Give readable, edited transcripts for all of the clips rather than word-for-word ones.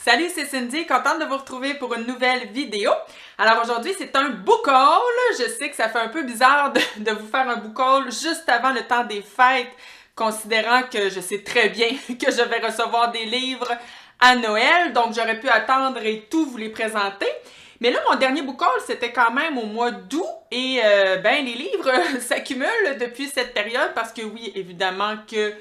Salut, c'est Cindy, contente de vous retrouver pour une nouvelle vidéo. Alors aujourd'hui, c'est un book haul. Je sais que ça fait un peu bizarre de vous faire un book haul juste avant le temps des fêtes, considérant que je sais très bien que je vais recevoir des livres à Noël, donc j'aurais pu attendre et tout vous les présenter. Mais là, mon dernier book haul, c'était quand même au mois d'août et les livres s'accumulent depuis cette période parce que oui, évidemment que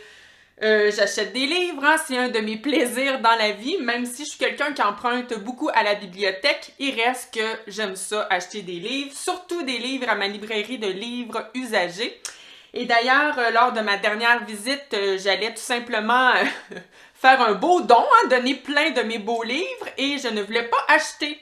j'achète des livres, hein, c'est un de mes plaisirs dans la vie, même si je suis quelqu'un qui emprunte beaucoup à la bibliothèque, il reste que j'aime ça, acheter des livres, surtout des livres à ma librairie de livres usagés. Et d'ailleurs, lors de ma dernière visite, j'allais tout simplement faire un beau don, hein, donner plein de mes beaux livres, et je ne voulais pas acheter.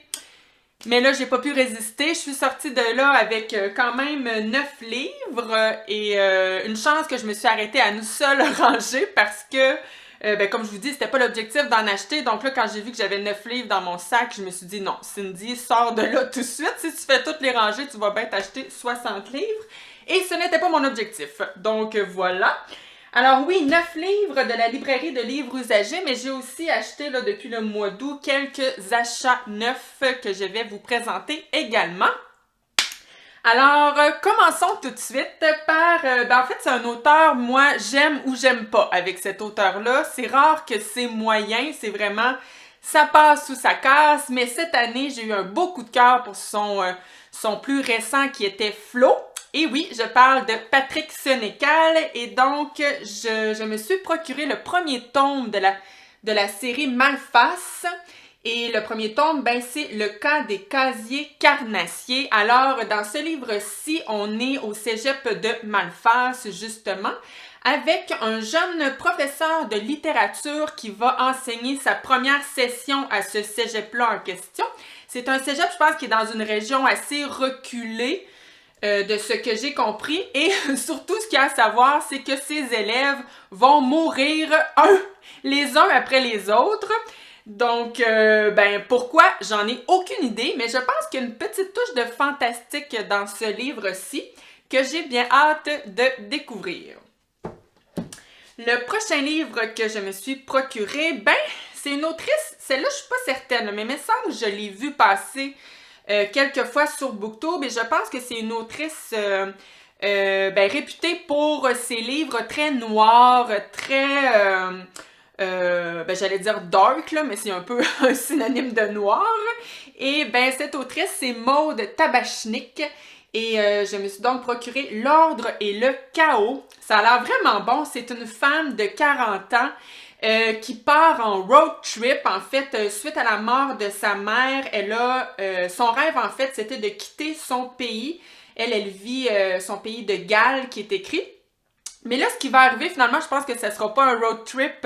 Mais là, j'ai pas pu résister. Je suis sortie de là avec quand même 9 livres et une chance que je me suis arrêtée à une seule rangée parce que, comme je vous dis, c'était pas l'objectif d'en acheter. Donc là, quand j'ai vu que j'avais 9 livres dans mon sac, je me suis dit non, Cindy, sors de là tout de suite. Si tu fais toutes les rangées, tu vas bien t'acheter 60 livres. Et ce n'était pas mon objectif. Donc voilà. Alors oui, 9 livres de la librairie de livres usagés, mais j'ai aussi acheté là, depuis le mois d'août quelques achats neufs que je vais vous présenter également. Alors, commençons tout de suite par... en fait, c'est un auteur, moi, j'aime ou j'aime pas avec cet auteur-là. C'est rare que c'est moyen, c'est vraiment... ça passe ou ça casse, mais cette année, j'ai eu un beau coup de cœur pour son plus récent qui était Flo. Et oui, je parle de Patrick Sénécal et donc je me suis procuré le premier tome de la série Malface. Et le premier tome, c'est le cas des casiers carnassiers. Alors, dans ce livre-ci, on est au cégep de Malface, justement, avec un jeune professeur de littérature qui va enseigner sa première session à ce cégep-là en question. C'est un cégep, je pense, qui est dans une région assez reculée, de ce que j'ai compris. Et surtout, ce qu'il y a à savoir, c'est que ces élèves vont mourir les uns après les autres. Donc, pourquoi? J'en ai aucune idée, mais je pense qu'il y a une petite touche de fantastique dans ce livre-ci que j'ai bien hâte de découvrir. Le prochain livre que je me suis procuré, c'est une autrice, celle-là je suis pas certaine, mais il me semble que je l'ai vue passer quelques fois sur Booktube et je pense que c'est une autrice réputée pour ses livres très noirs, très, j'allais dire dark, là, mais c'est un peu un synonyme de noir. Et cette autrice, c'est Maude Tabachnik. Et je me suis donc procuré L'Ordre et le Chaos. Ça a l'air vraiment bon. C'est une femme de 40 ans qui part en road trip. En fait, suite à la mort de sa mère, son rêve, en fait, c'était de quitter son pays. Elle vit son pays de Galles, qui est écrit. Mais là, ce qui va arriver, finalement, je pense que ça sera pas un road trip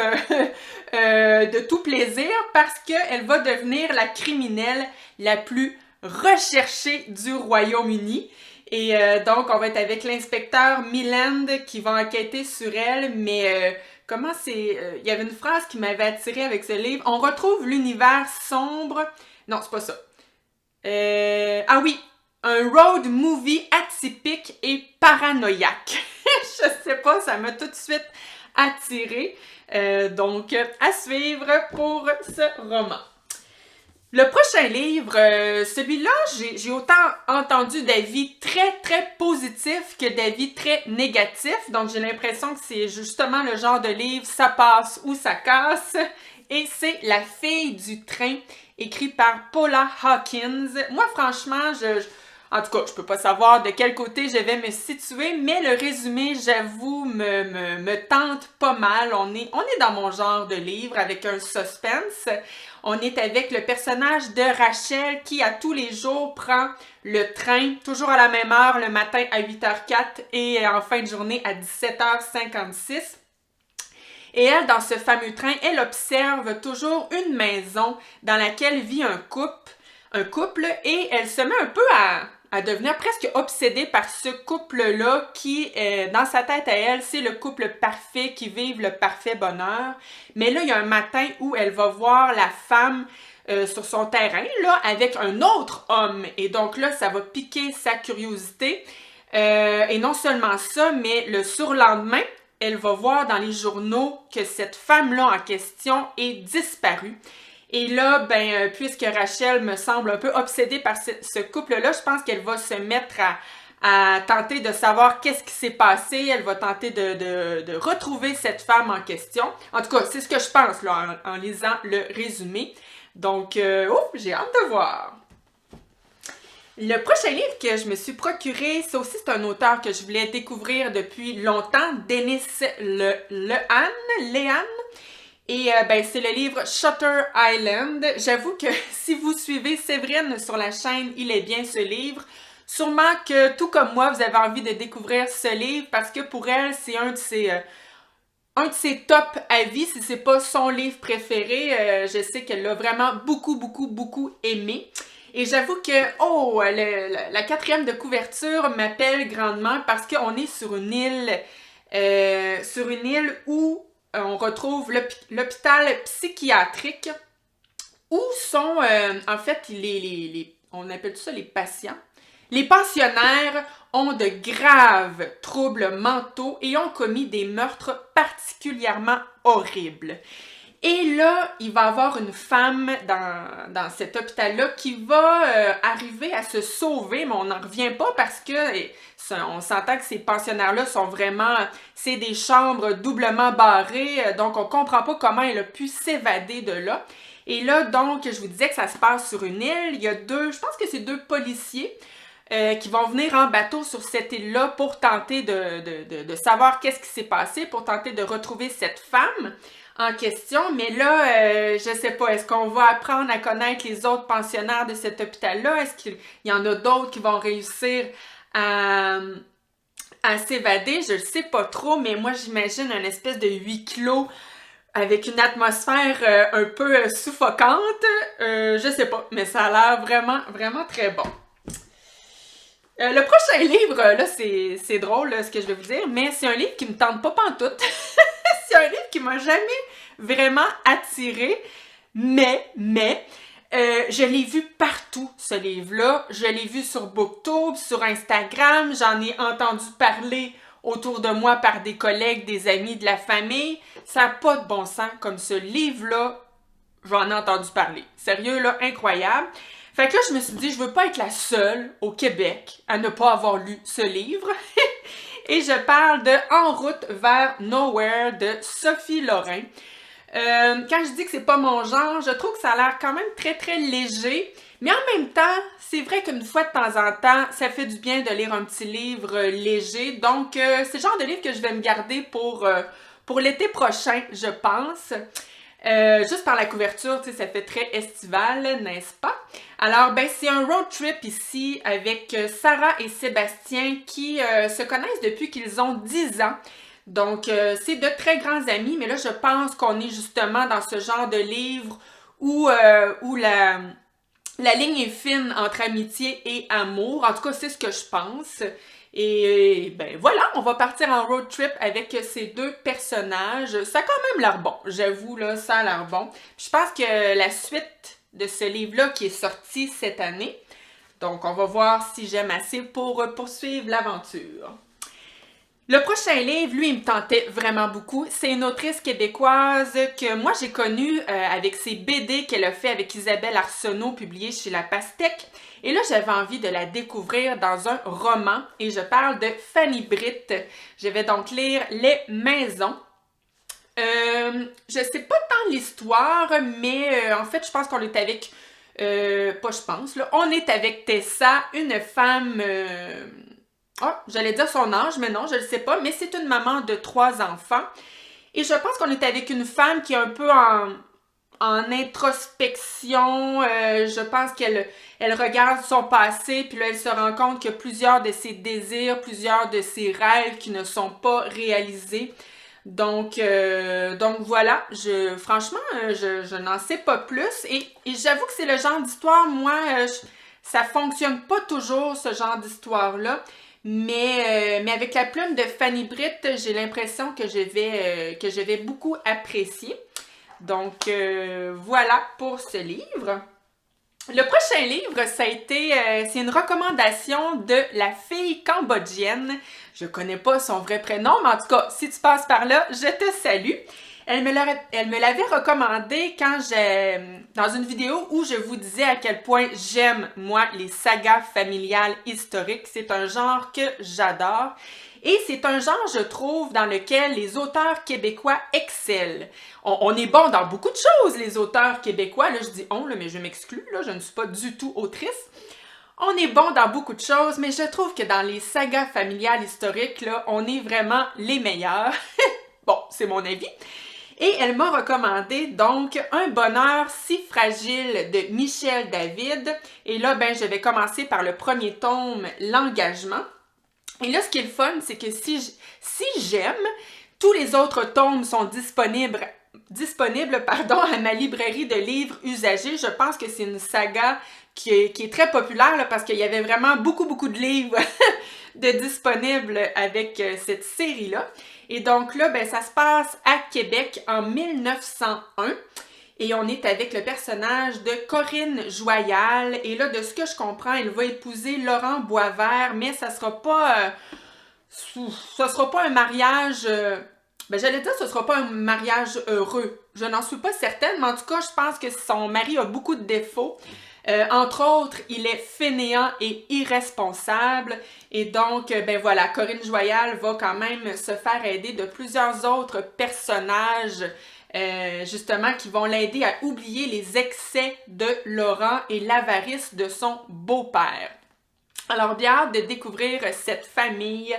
de tout plaisir parce qu'elle va devenir la criminelle la plus recherchée du Royaume-Uni. Et donc, on va être avec l'inspecteur Milland qui va enquêter sur elle, mais il y avait une phrase qui m'avait attirée avec ce livre. On retrouve l'univers sombre... Non, c'est pas ça. Ah oui! Un road movie atypique et paranoïaque. Je sais pas, ça m'a tout de suite attirée. Donc, à suivre pour ce roman. Le prochain livre, celui-là, j'ai autant entendu d'avis très, très positifs que d'avis très négatifs. Donc, j'ai l'impression que c'est justement le genre de livre, ça passe ou ça casse. Et c'est La fille du train, écrit par Paula Hawkins. Moi, franchement, en tout cas, je peux pas savoir de quel côté je vais me situer, mais le résumé, j'avoue, me tente pas mal. On est dans mon genre de livre avec un suspense. On est avec le personnage de Rachel qui, à tous les jours, prend le train, toujours à la même heure, le matin à 8h04 et en fin de journée à 17h56. Et elle, dans ce fameux train, elle observe toujours une maison dans laquelle vit un couple et elle se met un peu à devenir presque obsédée par ce couple-là qui, dans sa tête à elle, c'est le couple parfait qui vive le parfait bonheur. Mais là, il y a un matin où elle va voir la femme sur son terrain, là, avec un autre homme. Et donc là, ça va piquer sa curiosité. Et non seulement ça, mais le surlendemain, elle va voir dans les journaux que cette femme-là en question est disparue. Et là, puisque Rachel me semble un peu obsédée par ce couple-là, je pense qu'elle va se mettre à tenter de savoir qu'est-ce qui s'est passé. Elle va tenter de retrouver cette femme en question. En tout cas, c'est ce que je pense là, en lisant le résumé. Donc, j'ai hâte de voir. Le prochain livre que je me suis procuré, ça aussi c'est un auteur que je voulais découvrir depuis longtemps, Dennis Lehane. Et c'est le livre Shutter Island. J'avoue que si vous suivez Séverine sur la chaîne Il est bien ce livre, sûrement que tout comme moi, vous avez envie de découvrir ce livre parce que pour elle, c'est un de ses top avis, si c'est pas son livre préféré. Je sais qu'elle l'a vraiment beaucoup aimé. Et j'avoue que, la quatrième de couverture m'appelle grandement parce qu'on est sur une île où on retrouve l'hôpital psychiatrique où sont, en fait, on appelle ça les patients. Les pensionnaires ont de graves troubles mentaux et ont commis des meurtres particulièrement horribles. Et là, il va y avoir une femme dans cet hôpital-là qui va arriver à se sauver, mais on n'en revient pas parce que on s'entend que ces pensionnaires-là sont vraiment... C'est des chambres doublement barrées, donc on comprend pas comment elle a pu s'évader de là. Et là, donc, je vous disais que ça se passe sur une île. Il y a je pense que c'est 2 policiers qui vont venir en bateau sur cette île-là pour tenter de savoir qu'est-ce qui s'est passé, pour tenter de retrouver cette femme en question. Mais là, je sais pas, est-ce qu'on va apprendre à connaître les autres pensionnaires de cet hôpital-là? Est-ce qu'il y en a d'autres qui vont réussir à s'évader? Je le sais pas trop, mais moi, j'imagine une espèce de huis clos avec une atmosphère un peu suffocante. Je sais pas, mais ça a l'air vraiment très bon. Le prochain livre, là, c'est drôle là, ce que je vais vous dire, mais c'est un livre qui me tente pas pantoute. C'est un livre qui m'a jamais vraiment attirée, mais je l'ai vu partout, ce livre-là. Je l'ai vu sur BookTube, sur Instagram, j'en ai entendu parler autour de moi par des collègues, des amis, de la famille. Ça n'a pas de bon sens comme ce livre-là, j'en ai entendu parler. Sérieux, là, incroyable. Fait que là, je me suis dit, je veux pas être la seule au Québec à ne pas avoir lu ce livre. Et je parle de En route vers Nowhere de Sophie Lorrain. Quand je dis que c'est pas mon genre, je trouve que ça a l'air quand même très léger. Mais en même temps, c'est vrai qu'une fois de temps en temps, ça fait du bien de lire un petit livre léger. Donc, c'est le genre de livre que je vais me garder pour l'été prochain, je pense. Juste par la couverture, tu sais, ça fait très estival, n'est-ce pas? Alors, c'est un road trip ici avec Sarah et Sébastien qui se connaissent depuis qu'ils ont 10 ans. Donc, c'est de très grands amis, mais là, je pense qu'on est justement dans ce genre de livre où la ligne est fine entre amitié et amour. En tout cas, c'est ce que je pense. Et voilà, on va partir en road trip avec ces 2 personnages. Ça a quand même l'air bon, j'avoue, là, ça a l'air bon. Je pense que la suite de ce livre-là qui est sorti cette année, donc on va voir si j'aime assez pour poursuivre l'aventure. Le prochain livre, lui, il me tentait vraiment beaucoup. C'est une autrice québécoise que moi j'ai connue avec ses BD qu'elle a fait avec Isabelle Arsenault, publié chez La Pastèque. Et là, j'avais envie de la découvrir dans un roman et je parle de Fanny Britt. Je vais donc lire Les Maisons. Je sais pas tant l'histoire, mais en fait, je pense qu'on est avec... pas je pense, là. On est avec Tessa, une femme... j'allais dire son âge, mais non, je le sais pas. Mais c'est une maman de 3 enfants. Et je pense qu'on est avec une femme qui est un peu en introspection. Je pense qu'elle regarde son passé, puis là, elle se rend compte que plusieurs de ses désirs, plusieurs de ses rêves qui ne sont pas réalisés. Donc voilà, franchement, je n'en sais pas plus. Et j'avoue que c'est le genre d'histoire, moi, ça fonctionne pas toujours, ce genre d'histoire-là. Mais avec la plume de Fanny Britt, j'ai l'impression que je vais beaucoup apprécier. Donc, voilà pour ce livre. Le prochain livre, c'est une recommandation de La fille cambodgienne. Je connais pas son vrai prénom, mais en tout cas, si tu passes par là, je te salue. Elle me l'avait recommandé dans une vidéo où je vous disais à quel point j'aime, moi, les sagas familiales historiques. C'est un genre que j'adore. Et c'est un genre, je trouve, dans lequel les auteurs québécois excellent. On est bon dans beaucoup de choses, les auteurs québécois. Là, je dis on, là, mais je m'exclus, là, je ne suis pas du tout autrice. On est bon dans beaucoup de choses, mais je trouve que dans les sagas familiales historiques, là, on est vraiment les meilleurs. Bon, c'est mon avis. Et elle m'a recommandé donc Un bonheur si fragile de Michel David. Et là, ben, je vais commencer par le premier tome, L'engagement. Et là, ce qui est le fun, c'est que si j'aime, tous les autres tomes sont disponibles à ma librairie de livres usagés. Je pense que c'est une saga qui est très populaire là, parce qu'il y avait vraiment beaucoup de livres de disponibles avec cette série-là. Et donc là, ben, ça se passe à Québec en 1901. Et on est avec le personnage de Corinne Joyal. Et là, de ce que je comprends, elle va épouser Laurent Boisvert, mais ça sera pas un mariage... ben, j'allais dire que ce sera pas un mariage heureux. Je n'en suis pas certaine, mais en tout cas, je pense que son mari a beaucoup de défauts. Entre autres, il est fainéant et irresponsable. Et donc, ben voilà, Corinne Joyal va quand même se faire aider de plusieurs autres personnages justement, qui vont l'aider à oublier les excès de Laurent et l'avarice de son beau-père. Alors, bien hâte de découvrir cette famille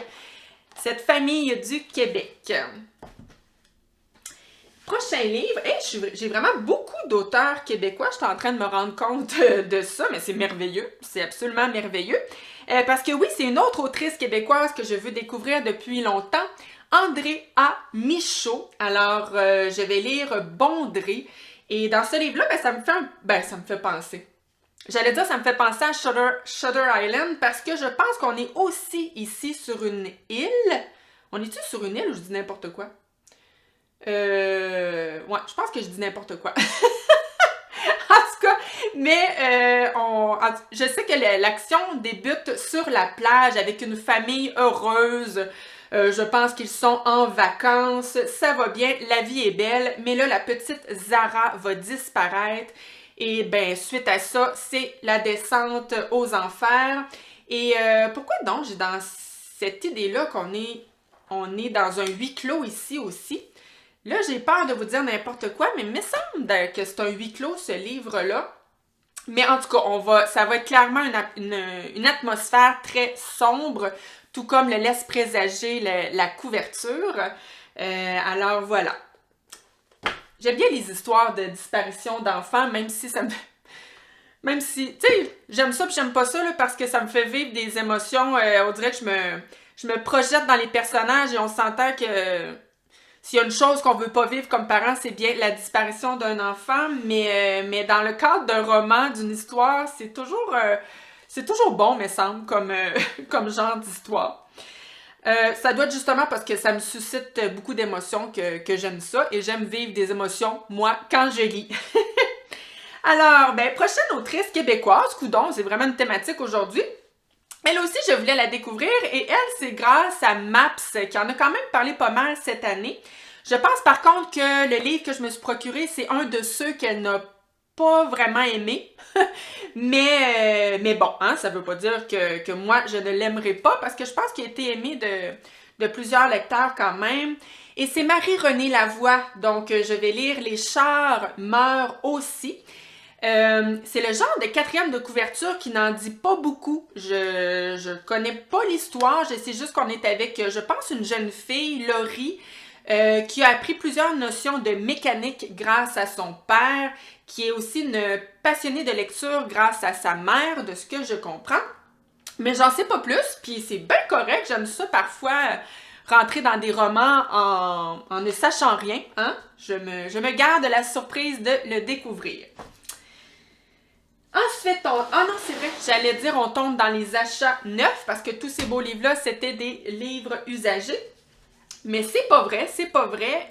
du Québec. Prochain livre, j'ai vraiment beaucoup d'auteurs québécois, je suis en train de me rendre compte de ça, mais c'est merveilleux, c'est absolument merveilleux. Parce que oui, c'est une autre autrice québécoise que je veux découvrir depuis longtemps, André A. Michaud. Alors, je vais lire Bondrée. Et dans ce livre-là, ben, ça me fait penser. J'allais dire, ça me fait penser à Shutter Island parce que je pense qu'on est aussi ici sur une île. On est-tu sur une île ou je dis n'importe quoi? Ouais, je pense que je dis n'importe quoi. En tout cas, mais je sais que l'action débute sur la plage avec une famille heureuse. Je pense qu'ils sont en vacances, ça va bien, la vie est belle, mais là, la petite Zara va disparaître. Et ben suite à ça, c'est la descente aux enfers. Et pourquoi donc j'ai dans cette idée-là on est dans un huis clos ici aussi? Là, j'ai peur de vous dire n'importe quoi, mais il me semble que c'est un huis clos, ce livre-là. Mais en tout cas, ça va être clairement une atmosphère très sombre, tout comme le laisse présager la couverture. Alors voilà. J'aime bien les histoires de disparition d'enfants, même si, tu sais, j'aime ça puis j'aime pas ça, là, parce que ça me fait vivre des émotions. On dirait que je me projette dans les personnages et on s'entend que s'il y a une chose qu'on veut pas vivre comme parents, c'est bien la disparition d'un enfant, mais dans le cadre d'un roman, d'une histoire, c'est toujours bon, me semble, comme genre d'histoire. Ça doit être justement parce que ça me suscite beaucoup d'émotions que j'aime ça et j'aime vivre des émotions, moi, quand je lis. Alors, ben, prochaine autrice québécoise, coudonc, c'est vraiment une thématique aujourd'hui. Elle aussi, je voulais la découvrir et elle, c'est grâce à Maps, qui en a quand même parlé pas mal cette année. Je pense par contre que le livre que je me suis procuré, c'est un de ceux qu'elle n'a pas vraiment aimé. mais bon, hein, ça veut pas dire que moi, je ne l'aimerais pas parce que je pense qu'il a été aimé de plusieurs lecteurs quand même. Et c'est Marie-Renée Lavoie, donc je vais lire Les chars meurent aussi. C'est le genre de quatrième de couverture qui n'en dit pas beaucoup. Je connais pas l'histoire, je sais juste qu'on est avec, je pense, une jeune fille, Laurie, qui a appris plusieurs notions de mécanique grâce à son père, qui est aussi une passionnée de lecture grâce à sa mère, de ce que je comprends. Mais j'en sais pas plus, puis c'est bien correct, j'aime ça parfois rentrer dans des romans en ne sachant rien, hein? Je me garde la surprise de le découvrir. Ensuite, ah non, c'est vrai, j'allais dire on tombe dans les achats neufs parce que tous ces beaux livres-là, c'était des livres usagés. Mais c'est pas vrai, c'est pas vrai.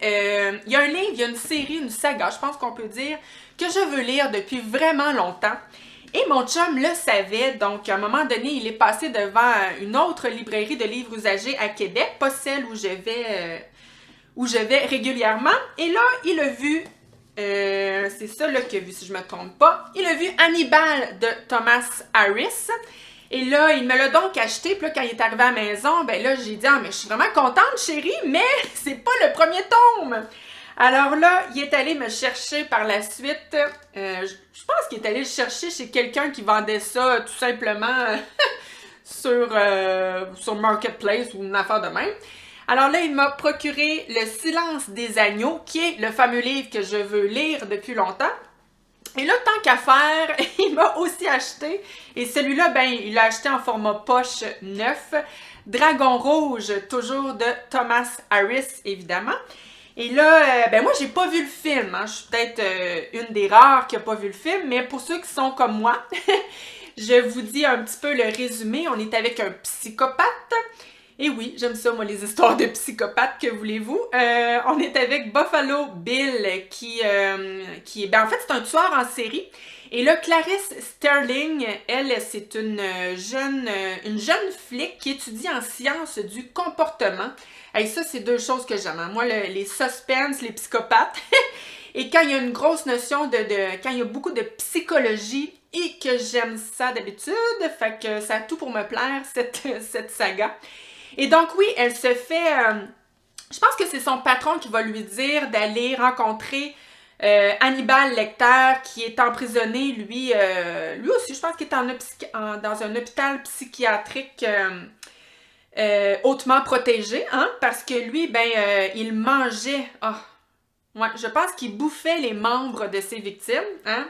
Il y a un livre, il y a une série, une saga, je pense qu'on peut dire, que je veux lire depuis vraiment longtemps. Et mon chum le savait, donc à un moment donné, il est passé devant une autre librairie de livres usagés à Québec, pas celle où où je vais régulièrement. Et là, il a vu, c'est ça là qu'il a vu si je me trompe pas, il a vu Hannibal de Thomas Harris. Et là, il me l'a donc acheté. Puis là, quand il est arrivé à la maison, ben là, j'ai dit « Ah, mais je suis vraiment contente, chérie, mais c'est pas le premier tome! » Alors là, il est allé me chercher par la suite. Je pense qu'il est allé le chercher chez quelqu'un qui vendait ça tout simplement sur Marketplace ou une affaire de même. Alors là, il m'a procuré Le Silence des agneaux, qui est le fameux livre que je veux lire depuis longtemps. Et là, tant qu'à faire, il m'a aussi acheté, et celui-là, ben, il l'a acheté en format poche neuf, Dragon Rouge, toujours de Thomas Harris, évidemment. Et là, ben moi, j'ai pas vu le film, hein. Je suis peut-être une des rares qui a pas vu le film, mais pour ceux qui sont comme moi, je vous dis un petit peu le résumé. On est avec un psychopathe. Et oui, j'aime ça, moi, les histoires de psychopathes, que voulez-vous. On est avec Buffalo Bill, qui est... Ben, en fait, c'est un tueur en série. Et là, Clarice Sterling, elle, c'est une jeune flic qui étudie en sciences du comportement. Et ça, c'est deux choses que j'aime. Hein. Moi, les suspens, les psychopathes. Et quand il y a une grosse notion quand il y a beaucoup de psychologie, et que j'aime ça d'habitude, fait que ça a tout pour me plaire, cette saga. Et donc, oui, elle se fait... je pense que c'est son patron qui va lui dire d'aller rencontrer Hannibal Lecter, qui est emprisonné, lui aussi, je pense qu'il est dans un hôpital psychiatrique hautement protégé, hein, parce que lui, ben, il mangeait... ouais, je pense qu'il bouffait les membres de ses victimes, hein.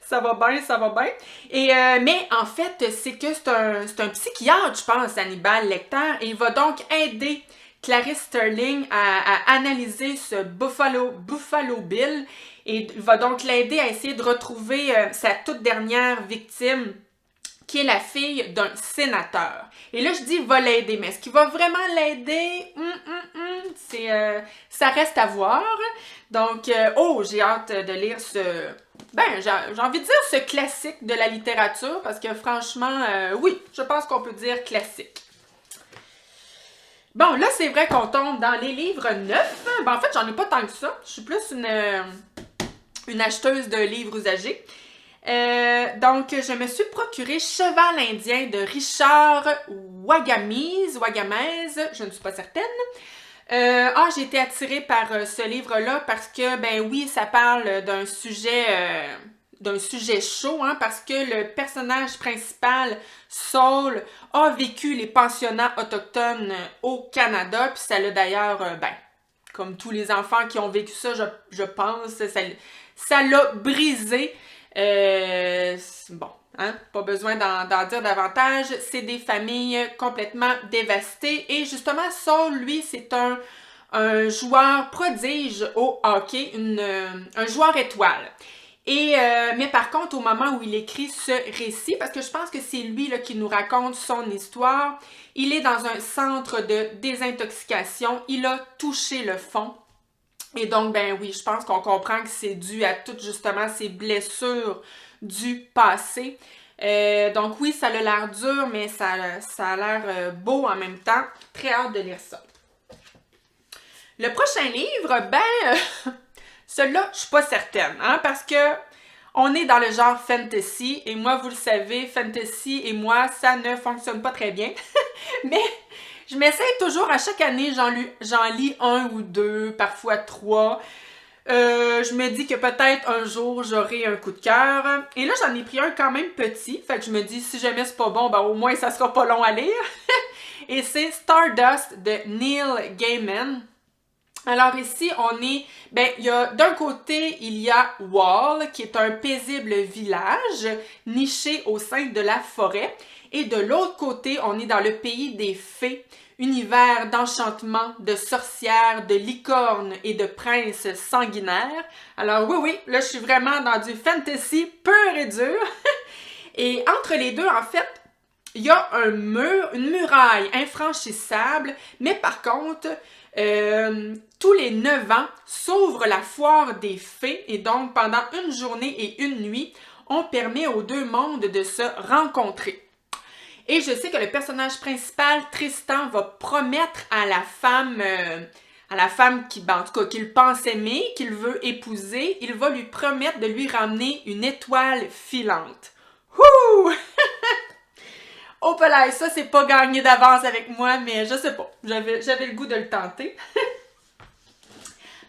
Ça va bien, ça va bien. Et, mais en fait, c'est que c'est un psychiatre, je pense, Hannibal Lecter, et il va donc aider Clarice Sterling à analyser ce Buffalo Bill, et il va donc l'aider à essayer de retrouver sa toute dernière victime, qui est la fille d'un sénateur. Et là, je dis va l'aider, mais est-ce qu'il va vraiment l'aider? Ça reste à voir. Donc, j'ai hâte de lire j'ai envie de dire ce classique de la littérature, parce que franchement, oui, je pense qu'on peut dire classique. Bon, là, c'est vrai qu'on tombe dans les livres neufs. Ben, en fait, j'en ai pas tant que ça. Je suis plus une acheteuse de livres usagés. Donc, je me suis procuré Cheval indien de Richard Wagamese, je ne suis pas certaine. J'ai été attirée par ce livre-là parce que, ben oui, ça parle d'un sujet chaud, hein, parce que le personnage principal, Saul, a vécu les pensionnats autochtones au Canada, puis ça l'a d'ailleurs, comme tous les enfants qui ont vécu ça, je pense, ça l'a brisé. Bon, hein, pas besoin d'en dire davantage. C'est des familles complètement dévastées. Et justement, Saul, lui, c'est un joueur prodige au hockey, un joueur étoile. Mais par contre, au moment où il écrit ce récit, parce que je pense que c'est lui là, qui nous raconte son histoire, il est dans un centre de désintoxication. Il a touché le fond. Et donc, ben oui, je pense qu'on comprend que c'est dû à toutes justement ces blessures du passé. Donc oui, ça a l'air dur, mais ça a l'air beau en même temps. Très hâte de lire ça. Le prochain livre, celui-là, je suis pas certaine, hein, parce que on est dans le genre fantasy, et moi, vous le savez, fantasy et moi, ça ne fonctionne pas très bien. Mais je m'essaie toujours, à chaque année, j'en lis un ou deux, parfois trois. Je me dis que peut-être un jour, j'aurai un coup de cœur. Et là, j'en ai pris un quand même petit. Fait que je me dis, si jamais c'est pas bon, ben au moins, ça sera pas long à lire. Et c'est Stardust de Neil Gaiman. Alors ici, d'un côté, il y a Wall, qui est un paisible village niché au sein de la forêt. Et de l'autre côté, on est dans le pays des fées, univers d'enchantement, de sorcières, de licornes et de princes sanguinaires. Alors oui, là, je suis vraiment dans du fantasy pur et dur. Et entre les deux, en fait, il y a une muraille infranchissable, mais par contre, tous les 9 ans, s'ouvre la foire des fées, et donc pendant une journée et une nuit, on permet aux deux mondes de se rencontrer. Et je sais que le personnage principal, Tristan, va promettre à la femme à la femme qui, ben, en tout cas, qu'il pense aimer, qu'il veut épouser, il va lui promettre de lui ramener une étoile filante. Ouh! Oh là, ça c'est pas gagné d'avance avec moi, mais je sais pas, j'avais le goût de le tenter.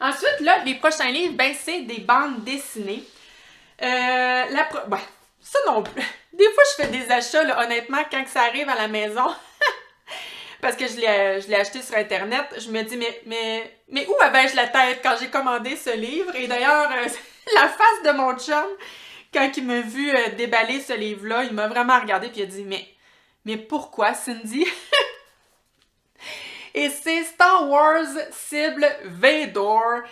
Ensuite, là, les prochains livres, ben c'est des bandes dessinées. Ben, ça non plus. Des fois, je fais des achats, là, honnêtement, quand ça arrive à la maison, parce que je l'ai acheté sur Internet, je me dis, mais où avais-je la tête quand j'ai commandé ce livre? Et d'ailleurs, la face de mon chum, quand il m'a vu déballer ce livre-là, il m'a vraiment regardé et il a dit, mais pourquoi, Cindy? Et c'est Star Wars Cible Vador,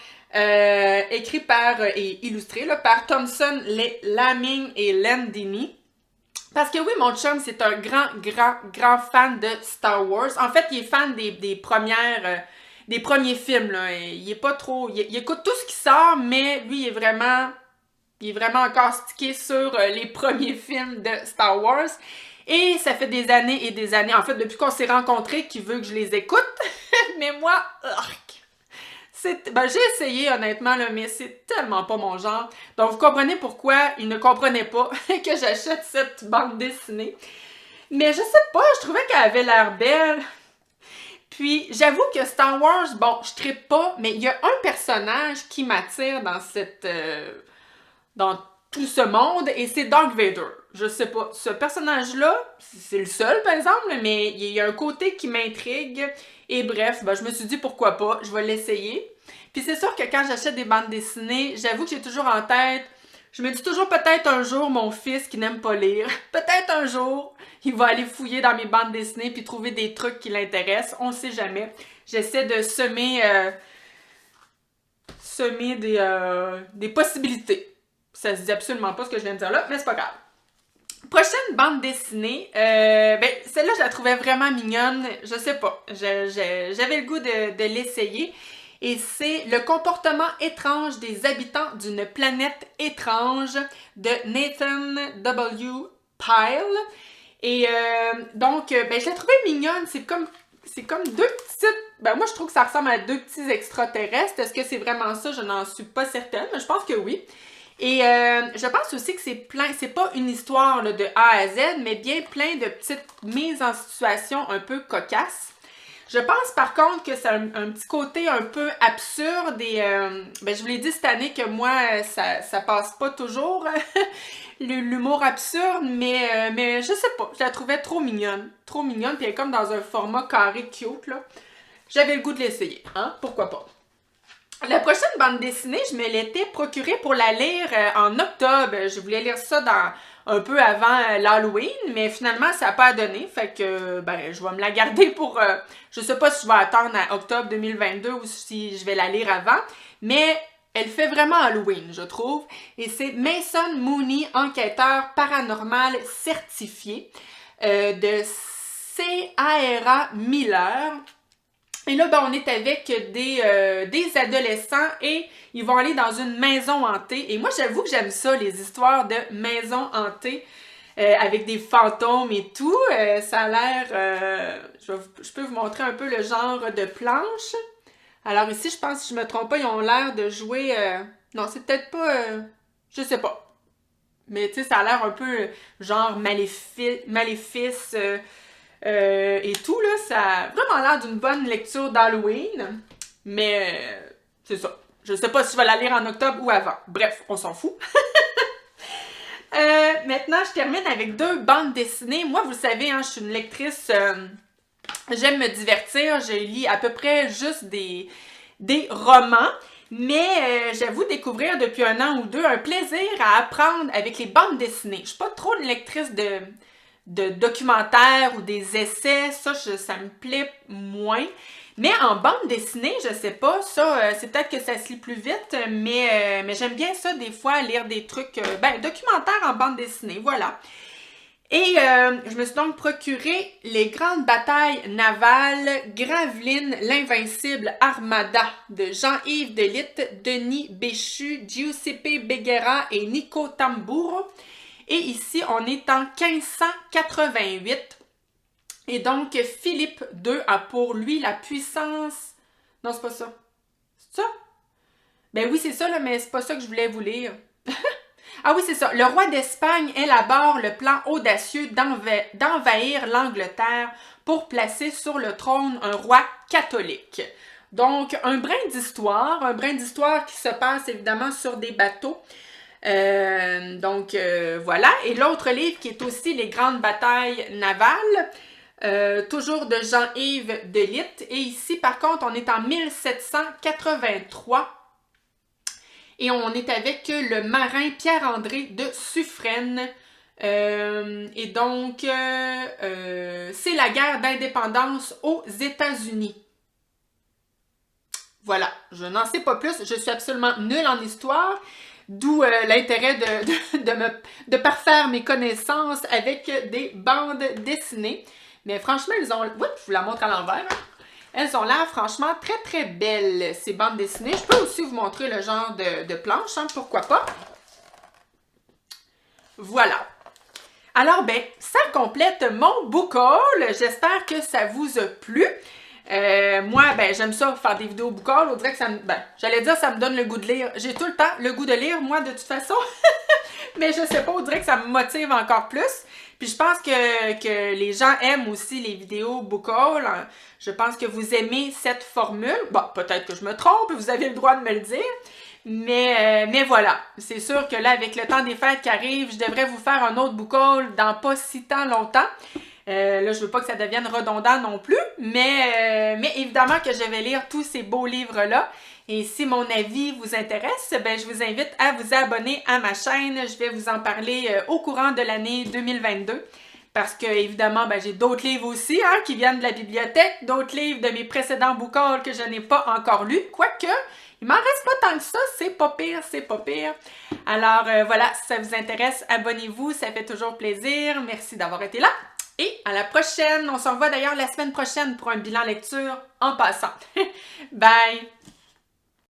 écrit par et illustré là, par Thompson, Laming et Landini. Parce que oui, mon chum, c'est un grand fan de Star Wars. En fait, il est fan des premiers films, là. Il est pas trop... Il écoute tout ce qui sort, mais lui, il est vraiment encore stické sur les premiers films de Star Wars. Et ça fait des années et des années, en fait, depuis qu'on s'est rencontrés, qu'il veut que je les écoute. Mais moi, j'ai essayé honnêtement, là, mais c'est tellement pas mon genre. Donc vous comprenez pourquoi il ne comprenait pas que j'achète cette bande dessinée. Mais je sais pas, je trouvais qu'elle avait l'air belle. Puis j'avoue que Star Wars, bon, je trippe pas, mais il y a un personnage qui m'attire dans tout ce monde, et c'est Darth Vader. Je sais pas, ce personnage-là, c'est le seul par exemple, mais il y a un côté qui m'intrigue. Et bref, ben, je me suis dit pourquoi pas, je vais l'essayer. Puis c'est sûr que quand j'achète des bandes dessinées, j'avoue que j'ai toujours en tête, je me dis toujours peut-être un jour mon fils qui n'aime pas lire, peut-être un jour il va aller fouiller dans mes bandes dessinées puis trouver des trucs qui l'intéressent, on sait jamais. J'essaie de semer des possibilités. Ça se dit absolument pas ce que je viens de dire là, mais c'est pas grave. Prochaine bande dessinée, ben celle-là je la trouvais vraiment mignonne, je sais pas, j'avais le goût de l'essayer, et c'est Le comportement étrange des habitants d'une planète étrange de Nathan W. Pyle. Et donc, ben je la trouvais mignonne, c'est comme deux petites, ben moi je trouve que ça ressemble à deux petits extraterrestres. Est-ce que c'est vraiment ça? Je n'en suis pas certaine, mais je pense que oui. Et je pense aussi que c'est pas une histoire là, de A à Z, mais bien plein de petites mises en situation un peu cocasses. Je pense par contre que c'est un petit côté un peu absurde et ben, je vous l'ai dit cette année que moi, ça passe pas toujours l'humour absurde, mais je sais pas, je la trouvais trop mignonne, puis elle est comme dans un format carré cute là. J'avais le goût de l'essayer, hein, pourquoi pas. La prochaine bande dessinée, je me l'étais procurée pour la lire en octobre. Je voulais lire ça un peu avant l'Halloween, mais finalement, ça n'a pas donné. Fait que, ben, je vais me la garder pour... je sais pas si je vais attendre à octobre 2022 ou si je vais la lire avant, mais elle fait vraiment Halloween, je trouve. Et c'est Mason Mooney, enquêteur paranormal certifié de C.A.R.A. Miller. Et là, ben, on est avec des adolescents et ils vont aller dans une maison hantée. Et moi, j'avoue que j'aime ça, les histoires de maisons hantées avec des fantômes et tout. Ça a l'air... je peux vous montrer un peu le genre de planche. Alors ici, je pense, si je me trompe pas, ils ont l'air de jouer... non, c'est peut-être pas... je sais pas. Mais tu sais, ça a l'air un peu genre maléfice... et tout, là, ça a vraiment l'air d'une bonne lecture d'Halloween. Mais c'est ça. Je sais pas si je vais la lire en octobre ou avant. Bref, on s'en fout. Maintenant, je termine avec deux bandes dessinées. Moi, vous le savez, hein, je suis une lectrice... j'aime me divertir. Je lis à peu près juste des romans. Mais j'avoue découvrir depuis un an ou deux un plaisir à apprendre avec les bandes dessinées. Je suis pas trop une lectrice de documentaires ou des essais, ça me plaît moins. Mais en bande dessinée, je sais pas, ça, c'est peut-être que ça se lit plus vite, mais j'aime bien ça des fois, lire des trucs, documentaires en bande dessinée, voilà. Et je me suis donc procuré Les grandes batailles navales, Graveline, l'Invincible Armada de Jean-Yves Delite, Denis Béchu, Giuseppe Beguera et Nico Tamburo. Et ici, on est en 1588. Et donc, Philippe II a pour lui la puissance Non, c'est pas ça. C'est ça? Ben oui, c'est ça, là, mais c'est pas ça que je voulais vous lire. Ah oui, c'est ça. Le roi d'Espagne élabore le plan audacieux d'envahir l'Angleterre pour placer sur le trône un roi catholique. Donc, un brin d'histoire qui se passe évidemment sur des bateaux. Voilà. Et l'autre livre qui est aussi Les grandes batailles navales, toujours de Jean-Yves Delite. Et ici, par contre, on est en 1783. Et on est avec le marin Pierre-André de Suffren. C'est la guerre d'indépendance aux États-Unis. Voilà, je n'en sais pas plus. Je suis absolument nulle en histoire. D'où l'intérêt de parfaire mes connaissances avec des bandes dessinées. Mais franchement, elles ont... Oups, je vous la montre à l'envers. Hein. Elles ont l'air franchement très très belles, ces bandes dessinées. Je peux aussi vous montrer le genre de planche, hein, pourquoi pas. Voilà. Alors, ben, ça complète mon book haul. J'espère que ça vous a plu. Moi, ben, j'aime ça, faire des vidéos book haul. On dirait que ça me... Ben, j'allais dire ça me donne le goût de lire. J'ai tout le temps le goût de lire, moi, de toute façon. Mais je sais pas, on dirait que ça me motive encore plus. Puis je pense que les gens aiment aussi les vidéos book haul. Je pense que vous aimez cette formule. Bon, peut-être que je me trompe, vous avez le droit de me le dire. Mais voilà, c'est sûr que là, avec le temps des fêtes qui arrive, je devrais vous faire un autre book haul dans pas si tant longtemps. Là, je veux pas que ça devienne redondant non plus, mais évidemment que je vais lire tous ces beaux livres-là. Et si mon avis vous intéresse, ben, je vous invite à vous abonner à ma chaîne. Je vais vous en parler au courant de l'année 2022. Parce que, évidemment, ben, j'ai d'autres livres aussi hein, qui viennent de la bibliothèque, d'autres livres de mes précédents book hauls que je n'ai pas encore lus. Quoique, il m'en reste pas tant que ça, c'est pas pire, c'est pas pire. Alors voilà, si ça vous intéresse, abonnez-vous, ça fait toujours plaisir. Merci d'avoir été là. Et à la prochaine. On se revoit d'ailleurs la semaine prochaine pour un bilan lecture en passant. Bye!